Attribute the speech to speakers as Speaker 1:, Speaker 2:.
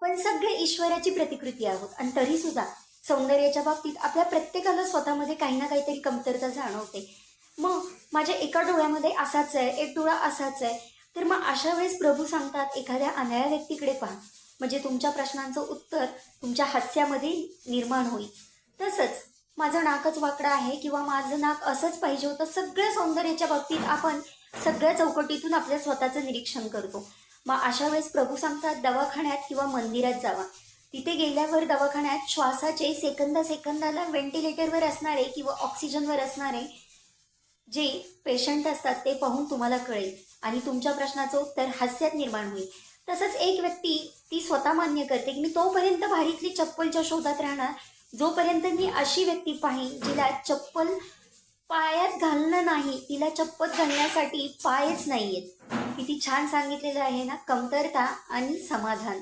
Speaker 1: आपण सगळे ईश्वराची प्रतिकृती आहोत आणि तरी सुद्धा सौंदर्याच्या बाबतीत आपल्या प्रत्येकाला स्वतःमध्ये काही ना काहीतरी कमतरता जाणवते. मग माझ्या एका डोळ्यामध्ये असाच आहे, एक डोळा असाच आहे. तर मग अशा वेळेस प्रभू सांगतात एखाद्या अनाळ्या व्यक्तीकडे पहा, म्हणजे तुमच्या प्रश्नांचं उत्तर तुमच्या हास्यामध्ये निर्माण होईल. तसंच माझं नाकच वाकडं आहे किंवा माझं नाक असंच पाहिजे होतं, सगळ्या सौंदर्याच्या बाबतीत आपण सगळ्या चौकटीतून आपल्या स्वतःचं निरीक्षण करतो. मग अशा वेळेस प्रभू सांगतात दवाखान्यात किंवा मंदिरात जावा. तिथे गेल्यावर दवाखान्यात श्वासाचे सेकंदाला व्हेंटिलेटरवर असणारे किंवा ऑक्सिजनवर असणारे जे पेशंट असतात ते पाहून तुम्हाला कळेल आणि तुमच्या प्रश्नाचं उत्तर हास्यात निर्माण होईल. तसंच एक व्यक्ती ती स्वतः मान्य करते की मी तोपर्यंत भारीतली चप्पलच्या शोधात राहणार जोपर्यंत मी अशी व्यक्ती पाहीन जिला चप्पल पायात घालणं नाही, तिला चप्पल घालण्यासाठी पायच नाहीयेत. किती छान सांगितलेलं आहे ना, कमतरता आणि समाधान.